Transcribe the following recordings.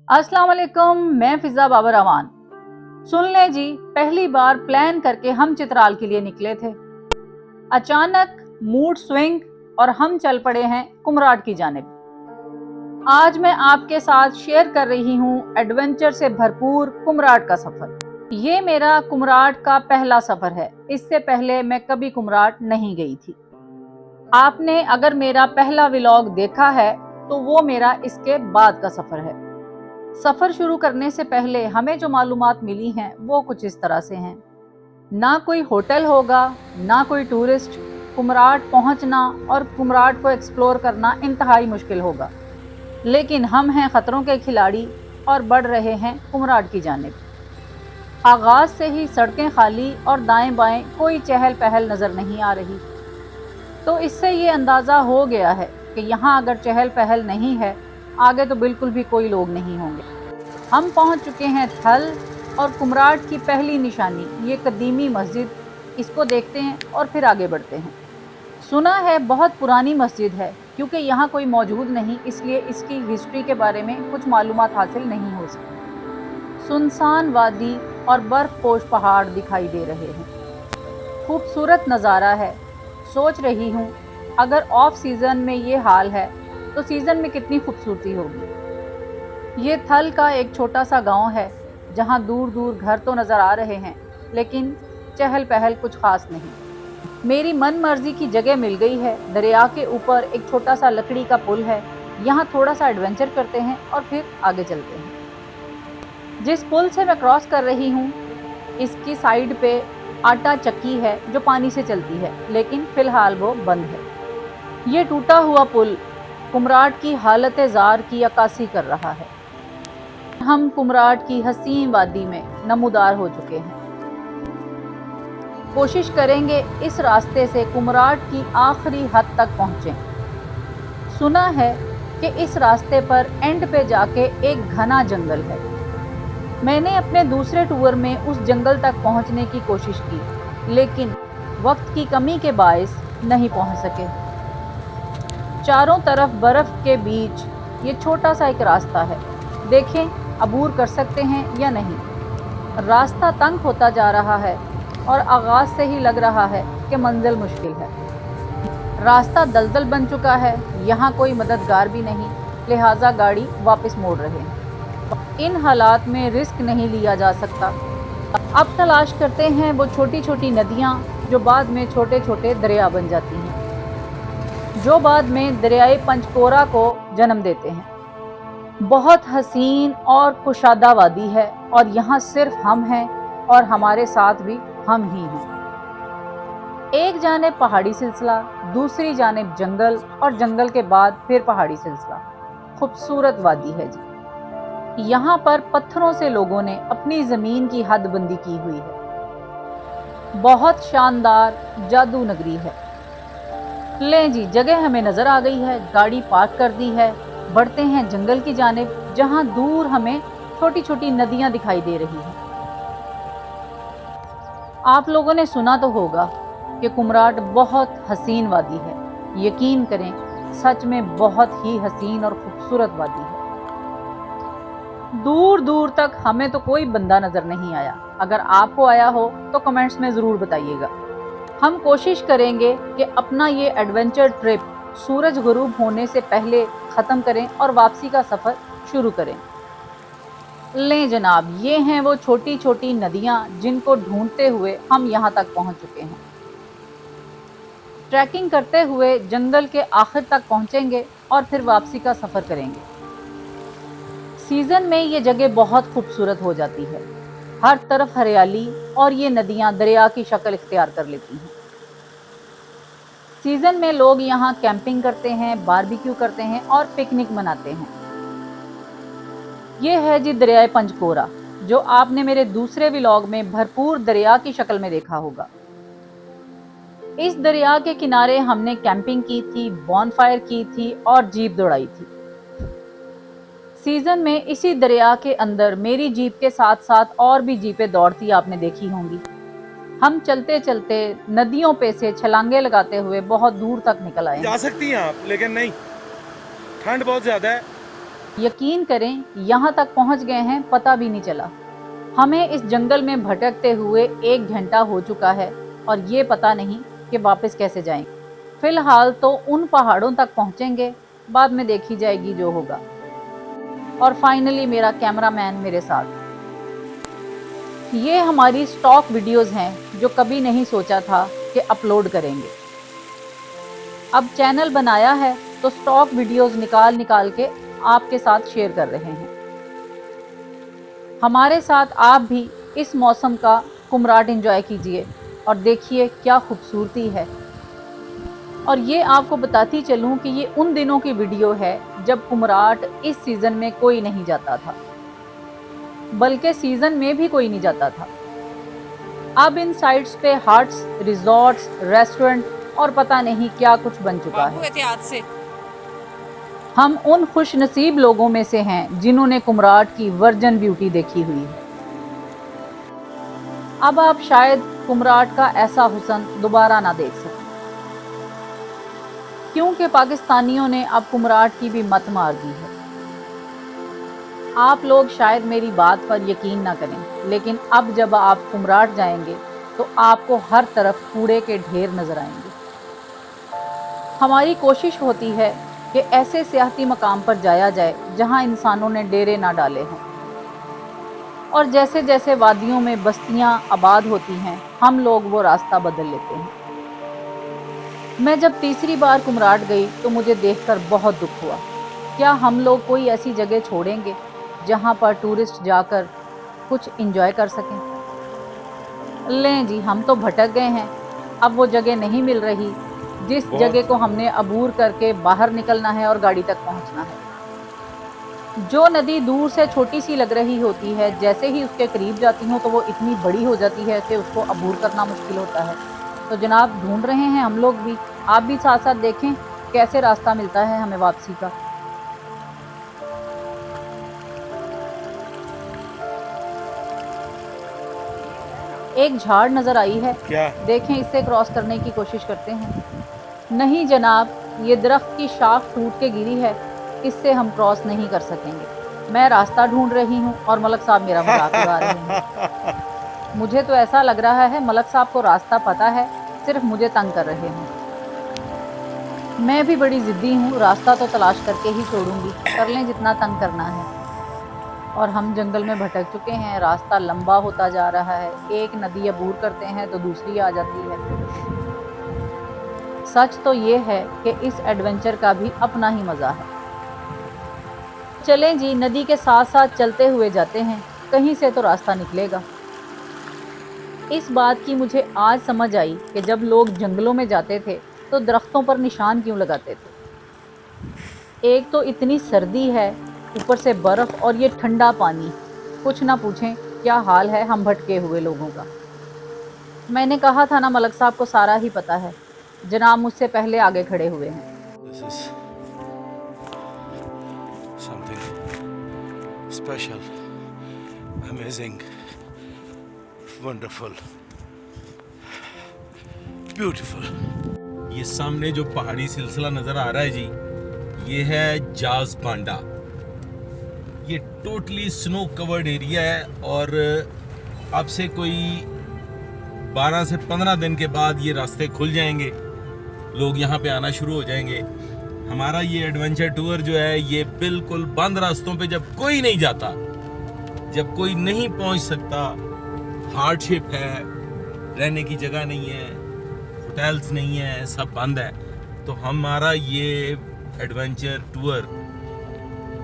अस्सलाम वालेकुम, मैं फिजा बाबर अमान। सुन ले जी, पहली बार प्लान करके हम चित्राल के लिए निकले थे। अचानक मूड स्विंग और हम चल पड़े हैं कुमराड की जानिब। आज मैं आपके साथ शेयर कर रही हूँ एडवेंचर से भरपूर कुमराड का सफर। ये मेरा कुमराड का पहला सफर है। इससे पहले मैं कभी कुमराड नहीं गई थी। आपने अगर मेरा पहला व्लॉग देखा है तो वो मेरा इसके बाद का सफर है। सफर शुरू करने से पहले हमें जो मालूमात मिली हैं वो कुछ इस तरह से हैं। ना कोई होटल होगा, ना कोई टूरिस्ट। कुमराड पहुंचना और कुमराड को एक्सप्लोर करना इंतहाई मुश्किल होगा। लेकिन हम हैं खतरों के खिलाड़ी और बढ़ रहे हैं कुमराड की जानिब। आगाज से ही सड़कें खाली और दाएं बाएं कोई चहल पहल नजर नहीं आ रही। तो इससे ये अंदाज़ा हो गया है कि यहाँ अगर चहल पहल नहीं है, आगे तो बिल्कुल भी कोई लोग नहीं होंगे। हम पहुँच चुके हैं थल और कुमराड की पहली निशानी ये कदीमी मस्जिद। इसको देखते हैं और फिर आगे बढ़ते हैं। सुना है बहुत पुरानी मस्जिद है, क्योंकि यहाँ कोई मौजूद नहीं इसलिए इसकी हिस्ट्री के बारे में कुछ मालूमात हासिल नहीं हो सकी। सुनसान वादी और बर्फपोश पहाड़ दिखाई दे रहे हैं। खूबसूरत नज़ारा है। सोच रही हूँ अगर ऑफ सीज़न में ये हाल है तो सीज़न में कितनी खूबसूरती होगी। ये थल का एक छोटा सा गांव है जहाँ दूर दूर घर तो नज़र आ रहे हैं, लेकिन चहल पहल कुछ ख़ास नहीं। मेरी मन मर्जी की जगह मिल गई है। दरिया के ऊपर एक छोटा सा लकड़ी का पुल है। यहाँ थोड़ा सा एडवेंचर करते हैं और फिर आगे चलते हैं। जिस पुल से मैं क्रॉस कर रही हूँ इसकी साइड पे आटा चक्की है जो पानी से चलती है, लेकिन फ़िलहाल वो बंद है। ये टूटा हुआ पुल कुमराड की हालत ज़ार की अक्कासी कर रहा है। हम कुमराड की हसीन वादी में नमूदार हो चुके हैं। कोशिश करेंगे इस रास्ते से कुमराड की आखिरी हद तक पहुँचें। सुना है कि इस रास्ते पर एंड पे जाके एक घना जंगल है। मैंने अपने दूसरे टूर में उस जंगल तक पहुँचने की कोशिश की, लेकिन वक्त की कमी के बायस नहीं पहुँच सके। चारों तरफ बर्फ के बीच ये छोटा सा एक रास्ता है। देखें अबूर कर सकते हैं या नहीं। रास्ता तंग होता जा रहा है और आगाज से ही लग रहा है कि मंजिल मुश्किल है। रास्ता दलदल बन चुका है। यहाँ कोई मददगार भी नहीं, लिहाजा गाड़ी वापस मोड़ रहे हैं। इन हालात में रिस्क नहीं लिया जा सकता। अब तलाश करते हैं वो छोटी छोटी नदियाँ जो बाद में छोटे छोटे दरिया बन जाती हैं, जो बाद में दरियाए पंचकोरा को जन्म देते हैं। बहुत हसीन और कुशादा वादी है और यहाँ सिर्फ हम हैं और हमारे साथ भी हम ही हैं। एक जानिब पहाड़ी सिलसिला, दूसरी जानिब जंगल और जंगल के बाद फिर पहाड़ी सिलसिला। खूबसूरत वादी है जी। यहाँ पर पत्थरों से लोगों ने अपनी ज़मीन की हदबंदी की हुई है। बहुत शानदार जादू नगरी है। लें जी, जगह हमें नज़र आ गई है। गाड़ी पार्क कर दी है। बढ़ते हैं जंगल की जानिब, जहाँ दूर हमें छोटी छोटी नदियाँ दिखाई दे रही हैं। आप लोगों ने सुना तो होगा कि कुमराड बहुत हसीन वादी है। यकीन करें, सच में बहुत ही हसीन और खूबसूरत वादी है। दूर दूर तक हमें तो कोई बंदा नजर नहीं आया। अगर आपको आया हो तो कमेंट्स में ज़रूर बताइएगा। हम कोशिश करेंगे कि अपना ये एडवेंचर ट्रिप सूरज गुरूब होने से पहले ख़त्म करें और वापसी का सफ़र शुरू करें। लें जनाब, ये हैं वो छोटी छोटी नदियाँ जिनको ढूंढते हुए हम यहाँ तक पहुँच चुके हैं। ट्रैकिंग करते हुए जंगल के आखिर तक पहुँचेंगे और फिर वापसी का सफ़र करेंगे। सीज़न में ये जगह बहुत खूबसूरत हो जाती है। हर तरफ हरियाली और ये नदियाँ दरिया की शक्ल इख्तियार कर लेती हैं। सीज़न में लोग यहाँ कैंपिंग करते हैं, बारबेक्यू करते हैं और पिकनिक मनाते हैं। ये है जी दरियाए पंचकोरा, जो आपने मेरे दूसरे व्लॉग में भरपूर दरिया की शक्ल में देखा होगा। इस दरिया के किनारे हमने कैंपिंग की थी, बॉनफायर की थी और जीप दौड़ाई थी। सीज़न में इसी दरिया के अंदर मेरी जीप के साथ साथ और भी जीपें दौड़ती आपने देखी होंगी। हम चलते चलते नदियों पे से छलांगे लगाते हुए बहुत दूर तक निकल आए। जा सकती हैं आप, लेकिन नहीं, ठंड बहुत ज़्यादा है यकीन करें यहाँ तक पहुँच गए हैं पता भी नहीं चला। हमें इस जंगल में भटकते हुए 1 घंटा हो चुका है और ये पता नहीं कि वापस कैसे जाएंगे। फिलहाल तो उन पहाड़ों तक पहुँचेंगे, बाद में देखी जाएगी जो होगा। और फाइनली मेरा कैमरामैन मेरे साथ। ये हमारी स्टॉक वीडियोस हैं जो कभी नहीं सोचा था कि अपलोड करेंगे। अब चैनल बनाया है तो स्टॉक वीडियोस निकाल निकाल के आपके साथ शेयर कर रहे हैं। हमारे साथ आप भी इस मौसम का कुमराट एंजॉय कीजिए और देखिए क्या खूबसूरती है। और ये आपको बताती चलूं कि ये उन दिनों की वीडियो है जब कुमराट इस सीज़न में कोई नहीं जाता था, बल्कि सीज़न में भी कोई नहीं जाता था। अब इन साइट्स पे हट्स, रिजॉर्ट्स, रेस्टोरेंट और पता नहीं क्या कुछ बन चुका है। हम उन खुश नसीब लोगों में से हैं जिन्होंने कुमराट की वर्जन ब्यूटी देखी हुई है। अब आप शायद कुमराट का ऐसा हुस्न दोबारा ना देख सकें, क्योंकि पाकिस्तानियों ने अब कुमराट की भी मत मार दी है। आप लोग शायद मेरी बात पर यकीन ना करें, लेकिन अब जब आप कुमराट जाएंगे तो आपको हर तरफ कूड़े के ढेर नजर आएंगे। हमारी कोशिश होती है कि ऐसे सियाहती मकाम पर जाया जाए जहां इंसानों ने डेरे ना डाले हों। और जैसे जैसे वादियों में बस्तियां आबाद होती हैं, हम लोग वो रास्ता बदल लेते हैं। मैं जब तीसरी बार कुमराट गई तो मुझे देखकर बहुत दुख हुआ। क्या हम लोग कोई ऐसी जगह छोड़ेंगे जहां पर टूरिस्ट जाकर कुछ एंजॉय कर सकें? लें जी, हम तो भटक गए हैं। अब वो जगह नहीं मिल रही जिस जगह को हमने अबूर करके बाहर निकलना है और गाड़ी तक पहुंचना है। जो नदी दूर से छोटी सी लग रही होती है, जैसे ही उसके करीब जाती हूँ तो वो इतनी बड़ी हो जाती है कि उसको अबूर करना मुश्किल होता है। तो जनाब ढूंढ रहे हैं हम लोग भी, आप भी साथ साथ देखें कैसे रास्ता मिलता है हमें वापसी का। एक झाड़ नजर आई है, क्या देखें, इससे क्रॉस करने की कोशिश करते हैं। नहीं जनाब, ये दरख्त की शाख टूट के गिरी है, इससे हम क्रॉस नहीं कर सकेंगे। मैं रास्ता ढूंढ रही हूँ और मलक साहब मेरा मजाक उड़ा रहे हैं। मुझे तो ऐसा लग रहा है मलक साहब को रास्ता पता है, सिर्फ मुझे तंग कर रहे हैं। मैं भी बड़ी जिद्दी हूँ, रास्ता तो तलाश करके ही छोड़ूंगी, कर लें जितना तंग करना है। और हम जंगल में भटक चुके हैं, रास्ता लंबा होता जा रहा है। एक नदी अबूर करते हैं तो दूसरी आ जाती है। सच तो ये है कि इस एडवेंचर का भी अपना ही मज़ा है। चलें जी, नदी के साथ साथ चलते हुए जाते हैं, कहीं से तो रास्ता निकलेगा। इस बात की मुझे आज समझ आई कि जब लोग जंगलों में जाते थे तो दरख्तों पर निशान क्यों लगाते थे। एक तो इतनी सर्दी है, ऊपर से बर्फ़ और ये ठंडा पानी, कुछ ना पूछें क्या हाल है हम भटके हुए लोगों का। मैंने कहा था ना मलक साहब को सारा ही पता है। जनाब मुझसे पहले आगे खड़े हुए हैं। This is something special, amazing, wonderful, beautiful. ये सामने जो पहाड़ी सिलसिला नजर आ रहा है जी, ये है जाज पांडा। ये टोटली स्नो कवर्ड एरिया है और अब से कोई 12 से 15 दिन के बाद ये रास्ते खुल जाएंगे, लोग यहाँ पे आना शुरू हो जाएंगे। हमारा ये एडवेंचर टूर जो है ये बिल्कुल बंद रास्तों पे, जब कोई नहीं जाता, जब कोई नहीं पहुँच सकता, हार्डशिप है, रहने की जगह नहीं है, होटल्स नहीं है, सब बंद है, तो हमारा ये एडवेंचर टूर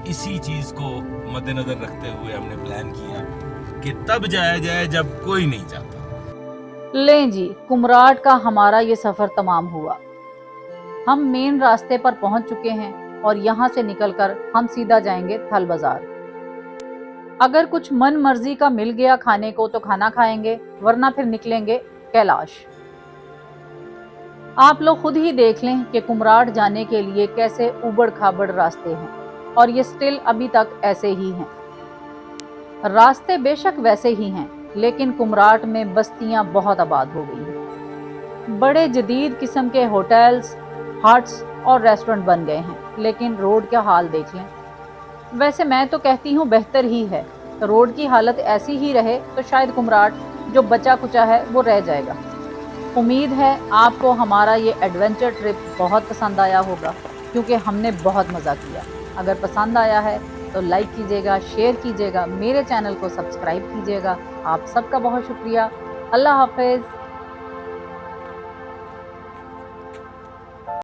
इसी चीज़ को मद्देनज़र रखते हुए हमने प्लान किया कि तब जाया जाए जब कोई नहीं जाता। लें जी, कुमराट का हमारा ये सफ़र तमाम हुआ। हम मेन रास्ते पर पहुंच चुके हैं और यहाँ से निकलकर हम सीधा जाएंगे थल बाजार। अगर कुछ मन मर्जी का मिल गया खाने को तो खाना खाएंगे, वरना फिर निकलेंगे कैलाश। आप लोग खुद ही देख लें कि कुमराट जाने के लिए कैसे उबड़ खाबड़ रास्ते हैं, और ये स्टिल अभी तक ऐसे ही हैं। रास्ते बेशक वैसे ही हैं, लेकिन कुमराट में बस्तियां बहुत आबाद हो गई हैं। बड़े जदीद किस्म के होटल्स, हट्स और रेस्टोरेंट बन गए हैं, लेकिन रोड का हाल देख लें। वैसे मैं तो कहती हूँ बेहतर ही है। रोड की हालत ऐसी ही रहे तो शायद कुमराट जो बचा कुचा है वो रह जाएगा। उम्मीद है आपको हमारा ये एडवेंचर ट्रिप बहुत पसंद आया होगा, क्योंकि हमने बहुत मज़ा किया। अगर पसंद आया है तो लाइक कीजिएगा, शेयर कीजिएगा, मेरे चैनल को सब्सक्राइब कीजिएगा। आप सबका बहुत शुक्रिया। अल्लाह हाफिज़।